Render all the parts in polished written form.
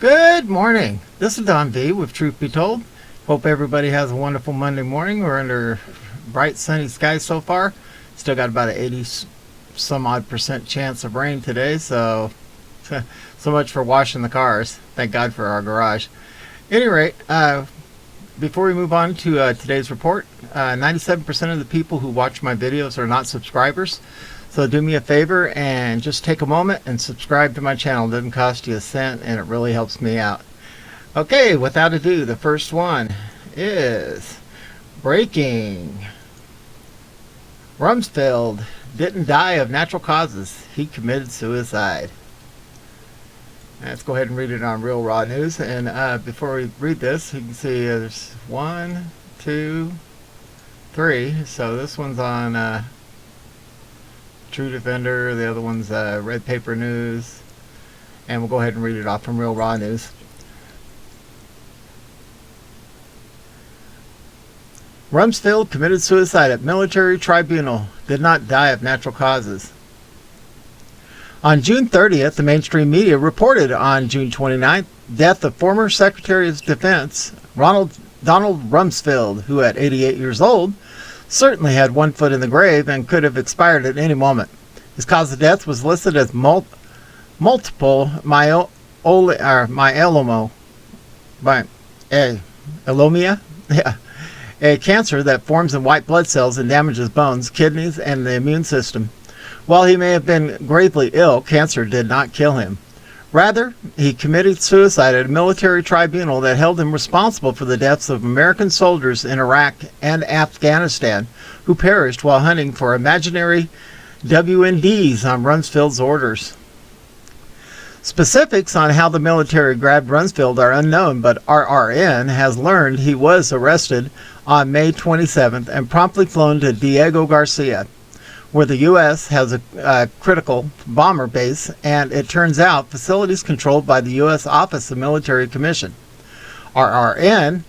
Good morning. This is Don V with Truth Be Told. Hope everybody has a wonderful Monday morning. We're under bright sunny skies so far. Still got about an 80 some odd % chance of rain today, so much for washing the cars. Thank God for our garage. At any rate, before we move on to today's report, 97% of the people who watch my videos are not subscribers. So do me a favor and just take a moment and subscribe to my channel. It doesn't cost you a cent and it really helps me out. Okay, without ado, the first one is breaking. Rumsfeld didn't die of natural causes. He committed suicide. Let's go ahead and read it on Real Raw News. And before we read this, you can see there's 1, 2, 3. So this one's on True Defender, the other one's Red Paper News, and we'll go ahead and read it off from Real Raw News. Rumsfeld committed suicide at military tribunal, did not die of natural causes. On June 30th, the mainstream media reported on June 29th death of former Secretary of Defense Donald Rumsfeld, who at 88 years old certainly had one foot in the grave and could have expired at any moment. His cause of death was listed as multiple myeloma, a cancer that forms in white blood cells and damages bones, kidneys, and the immune system. While he may have been gravely ill, cancer did not kill him. Rather, he committed suicide at a military tribunal that held him responsible for the deaths of American soldiers in Iraq and Afghanistan who perished while hunting for imaginary WMDs on Rumsfeld's orders. Specifics on how the military grabbed Rumsfeld are unknown, but RRN has learned he was arrested on May 27th and promptly flown to Diego Garcia, where the U.S. has a critical bomber base, and it turns out facilities controlled by the U.S. Office of Military Commission. RRN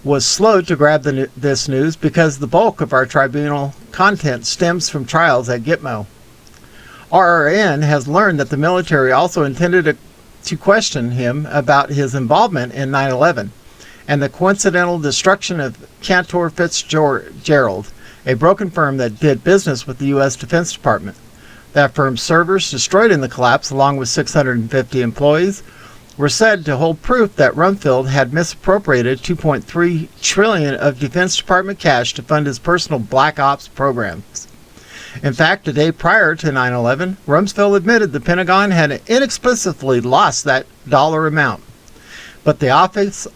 was slow to grab this news because the bulk of our tribunal content stems from trials at Gitmo. RRN has learned that the military also intended to question him about his involvement in 9/11 and the coincidental destruction of Cantor Fitzgerald, a broken firm that did business with the U.S. Defense Department. That firm's servers, destroyed in the collapse along with 650 employees, were said to hold proof that Rumsfeld had misappropriated $2.3 trillion of Defense Department cash to fund his personal black ops programs. In fact, a day prior to 9/11, Rumsfeld admitted the Pentagon had inexplicably lost that dollar amount. But the Office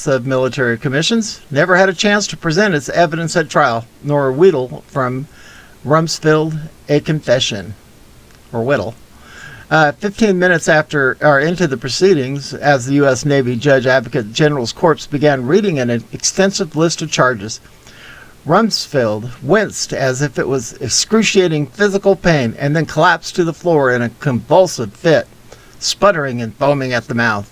of Military Commissions never had a chance to present its evidence at trial, nor wheedle from Rumsfeld a confession, or whittle. 15 minutes into the proceedings, as the U.S. Navy Judge Advocate General's corpse began reading an extensive list of charges, Rumsfeld winced as if it was excruciating physical pain and then collapsed to the floor in a convulsive fit, sputtering and foaming at the mouth.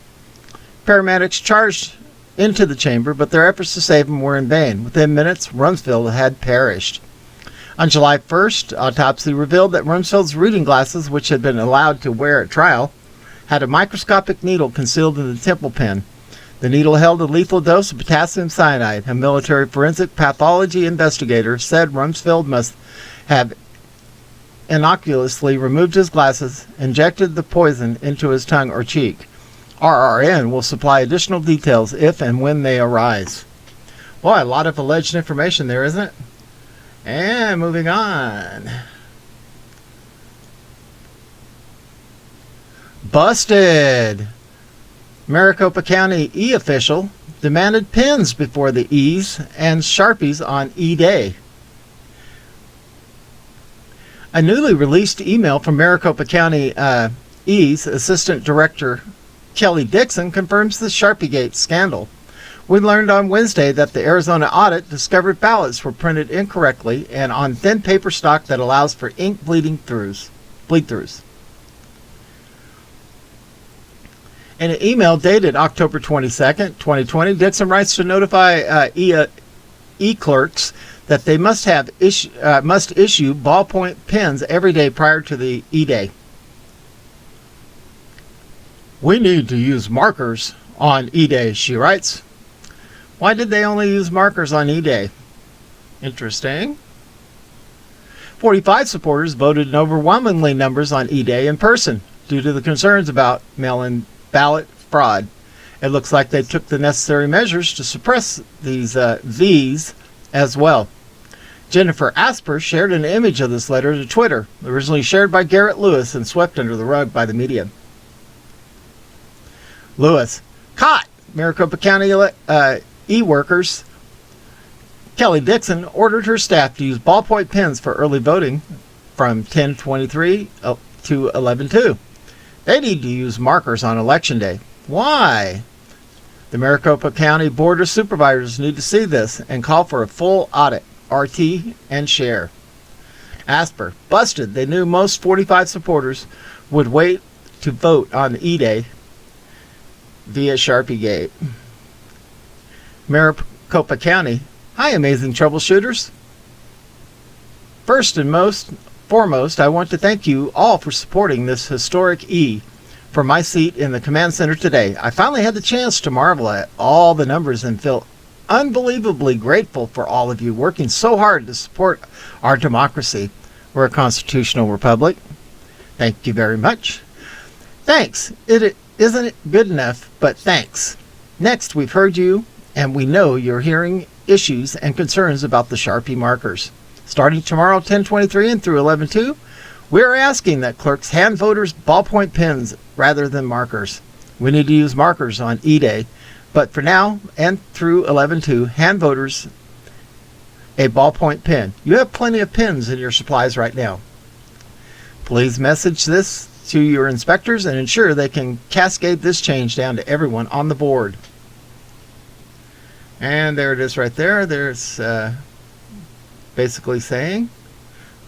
Paramedics charged into the chamber, but their efforts to save him were in vain. Within minutes, Rumsfeld had perished. On July 1st, autopsy revealed that Rumsfeld's reading glasses, which had been allowed to wear at trial, had a microscopic needle concealed in the temple pin. The needle held a lethal dose of potassium cyanide. A military forensic pathology investigator said Rumsfeld must have innocuously removed his glasses, injected the poison into his tongue or cheek. RRN will supply additional details if and when they arise. Boy, a lot of alleged information there, isn't it? And moving on. Busted! Maricopa County official demanded pens before the E's and Sharpies on E-Day. A newly released email from Maricopa County E's Assistant Director Kelly Dixon confirms the Sharpiegate scandal. We learned on Wednesday that the Arizona audit discovered ballots were printed incorrectly and on thin paper stock that allows for ink bleed-throughs. In an email dated October 22nd, 2020, Dixon writes to notify e-clerks that they must issue ballpoint pens every day prior to the E-Day. We need to use markers on E-Day, she writes. Why did they only use markers on E-Day? Interesting. 45 supporters voted in overwhelmingly numbers on E-Day in person due to the concerns about mail-in ballot fraud. It looks like they took the necessary measures to suppress these Vs as well. Jennifer Asper shared an image of this letter to Twitter, originally shared by Garrett Lewis and swept under the rug by the media. Lewis, caught! Maricopa County e-workers Kelly Dixon ordered her staff to use ballpoint pens for early voting from 10:23 to 11:02. They need to use markers on Election Day. Why? The Maricopa County Board of Supervisors need to see this and call for a full audit. RT and share. Asper, busted. They knew most 45 supporters would wait to vote on E-Day via Sharpie Gate. Maricopa County, hi, amazing troubleshooters. First and foremost, I want to thank you all for supporting this historic E for my seat in the command center today. I finally had the chance to marvel at all the numbers and feel unbelievably grateful for all of you working so hard to support our democracy. We're a constitutional republic. Thank you very much. Thanks. It isn't good enough, but thanks. Next, we've heard you, and we know you're hearing issues and concerns about the Sharpie markers. Starting tomorrow, 10:23 and through 11:02, we're asking that clerks hand voters ballpoint pens rather than markers. We need to use markers on E-Day, but for now and through 11:02, hand voters a ballpoint pen. You have plenty of pens in your supplies right now. Please message this to your inspectors and ensure they can cascade this change down to everyone on the board. And there it is right there. There's basically saying,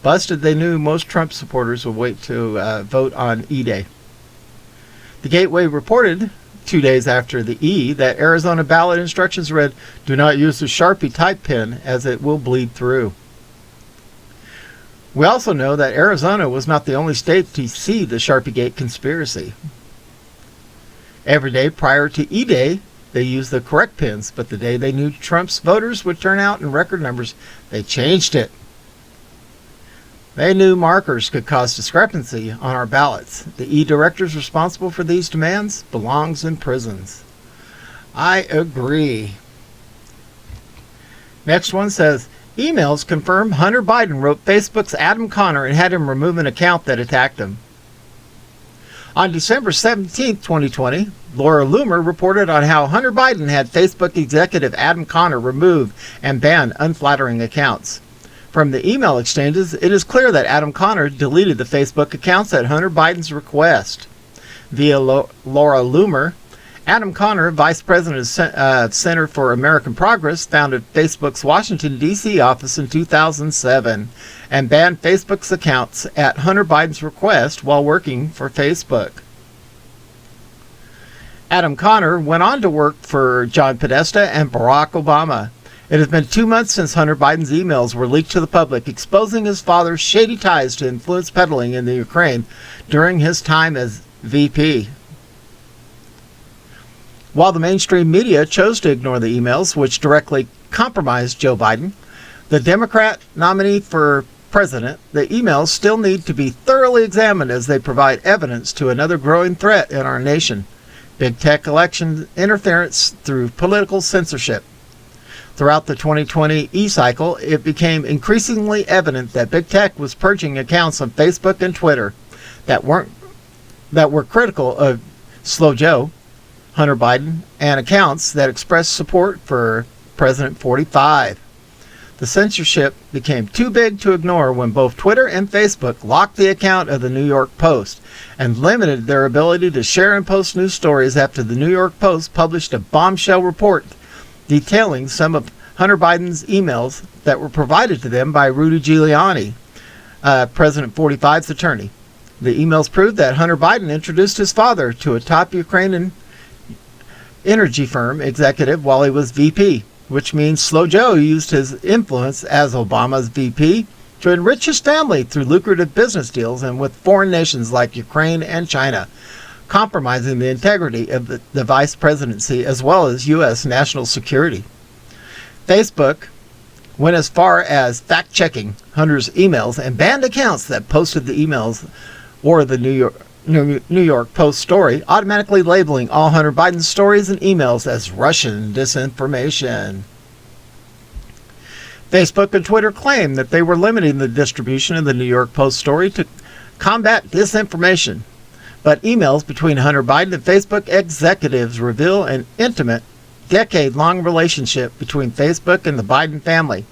busted. They knew most Trump supporters would wait to vote on E-Day. The Gateway reported 2 days after the E that Arizona ballot instructions read, do not use the Sharpie type pen as it will bleed through. We also know that Arizona was not the only state to see the Sharpiegate conspiracy. Every day prior to E-Day, they used the correct pens, but the day they knew Trump's voters would turn out in record numbers, they changed it. They knew markers could cause discrepancy on our ballots. The E-directors responsible for these demands belongs in prisons. I agree. Next one says, emails confirm Hunter Biden wrote Facebook's Adam Connor and had him remove an account that attacked him. On December 17, 2020, Laura Loomer reported on how Hunter Biden had Facebook executive Adam Connor remove and ban unflattering accounts. From the email exchanges, it is clear that Adam Connor deleted the Facebook accounts at Hunter Biden's request. Via Laura Loomer, Adam Connor, vice president of Center for American Progress, founded Facebook's Washington, D.C. office in 2007 and banned Facebook's accounts at Hunter Biden's request while working for Facebook. Adam Connor went on to work for John Podesta and Barack Obama. It has been 2 months since Hunter Biden's emails were leaked to the public, exposing his father's shady ties to influence peddling in the Ukraine during his time as VP. While the mainstream media chose to ignore the emails, which directly compromised Joe Biden, the Democrat nominee for president, the emails still need to be thoroughly examined as they provide evidence to another growing threat in our nation: big tech election interference through political censorship. Throughout the 2020 e-cycle, it became increasingly evident that big tech was purging accounts on Facebook and Twitter that were critical of Slow Joe, Hunter Biden, and accounts that expressed support for President 45. The censorship became too big to ignore when both Twitter and Facebook locked the account of the New York Post and limited their ability to share and post news stories after the New York Post published a bombshell report detailing some of Hunter Biden's emails that were provided to them by Rudy Giuliani, President 45's attorney. The emails proved that Hunter Biden introduced his father to a top Ukrainian energy firm executive while he was VP, which means Slow Joe used his influence as Obama's VP to enrich his family through lucrative business deals and with foreign nations like Ukraine and China. compromising the integrity of the vice presidency as well as U.S. national security. Facebook went as far as fact-checking Hunter's emails and banned accounts that posted the emails or the New York Post story, automatically labeling all Hunter Biden stories and emails as Russian disinformation. Facebook and Twitter claimed that they were limiting the distribution of the New York Post story to combat disinformation. But emails between Hunter Biden and Facebook executives reveal an intimate, decade-long relationship between Facebook and the Biden family.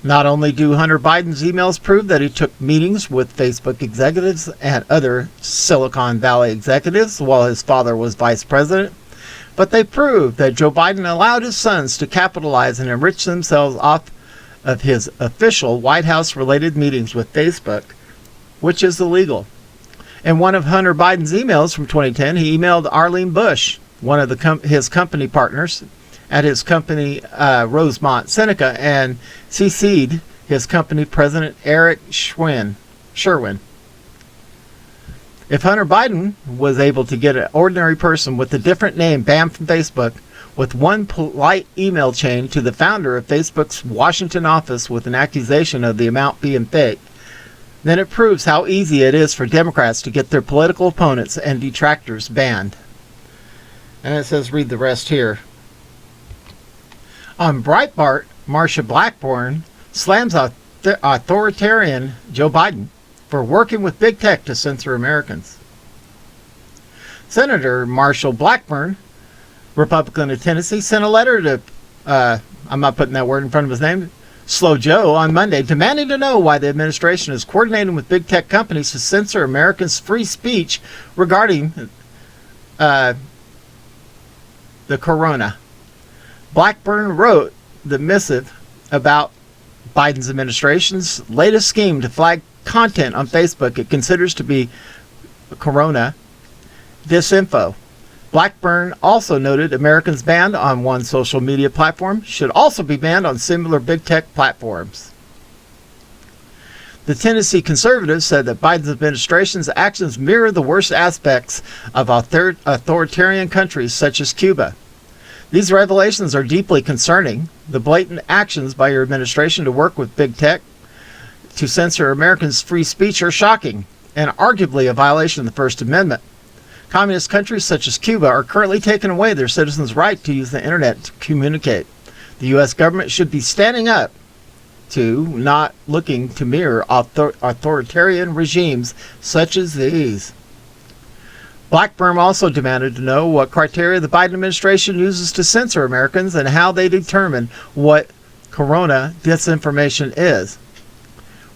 Not only do Hunter Biden's emails prove that he took meetings with Facebook executives and other Silicon Valley executives while his father was vice president, but they prove that Joe Biden allowed his sons to capitalize and enrich themselves off of his official White House-related meetings with Facebook, which is illegal. In one of Hunter Biden's emails from 2010, he emailed Arlene Bush, one of his company partners at his company Rosemont Seneca, and CC'd his company president Eric Schwerin. If Hunter Biden was able to get an ordinary person with a different name banned from Facebook with one polite email chain to the founder of Facebook's Washington office with an accusation of the amount being fake, then it proves how easy it is for Democrats to get their political opponents and detractors banned. And it says, read the rest here. On Breitbart, Marsha Blackburn slams authoritarian Joe Biden for working with big tech to censor Americans. Senator Marsha Blackburn, Republican of Tennessee, sent a letter to, I'm not putting that word in front of his name, Slow Joe on Monday, demanding to know why the administration is coordinating with big tech companies to censor Americans' free speech regarding the corona. Blackburn wrote the missive about Biden's administration's latest scheme to flag content on Facebook it considers to be corona disinfo. Blackburn also noted Americans banned on one social media platform should also be banned on similar big tech platforms. The Tennessee conservatives said that Biden's administration's actions mirror the worst aspects of authoritarian countries such as Cuba. These revelations are deeply concerning. The blatant actions by your administration to work with big tech to censor Americans' free speech are shocking and arguably a violation of the First Amendment. Communist countries such as Cuba are currently taking away their citizens' right to use the internet to communicate. The U.S. government should be standing up to, not looking to mirror authoritarian regimes such as these. Blackburn also demanded to know what criteria the Biden administration uses to censor Americans and how they determine what corona disinformation is.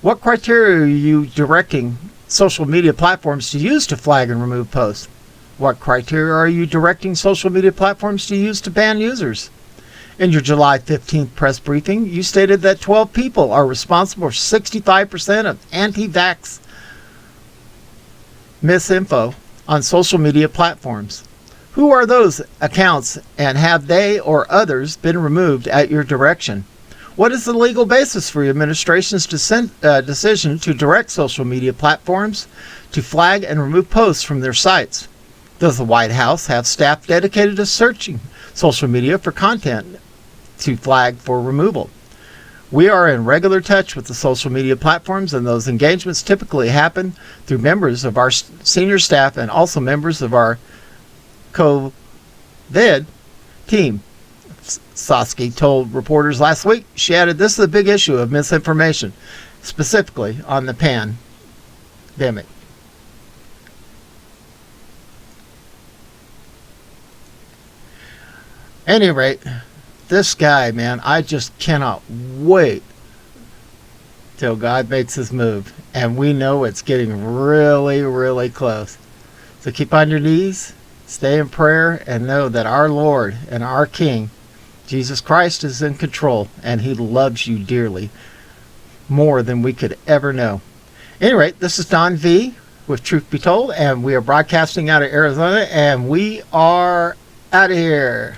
What criteria are you directing social media platforms to use to flag and remove posts? What criteria are you directing social media platforms to use to ban users? In your July 15th press briefing, you stated that 12 people are responsible for 65% of anti-vax misinfo on social media platforms. Who are those accounts, and have they or others been removed at your direction? What is the legal basis for your administration's decision to direct social media platforms to flag and remove posts from their sites? Does the White House have staff dedicated to searching social media for content to flag for removal? We are in regular touch with the social media platforms, and those engagements typically happen through members of our senior staff and also members of our COVID team. Sosky told reporters last week. She added, this is a big issue of misinformation, specifically on the pandemic. At any rate, this guy, man, I just cannot wait till God makes his move. And we know it's getting really, really close. So keep on your knees, stay in prayer, and know that our Lord and our King, Jesus Christ, is in control, and he loves you dearly, more than we could ever know. At any rate, this is Don V with Truth Be Told, and we are broadcasting out of Arizona, and we are out of here.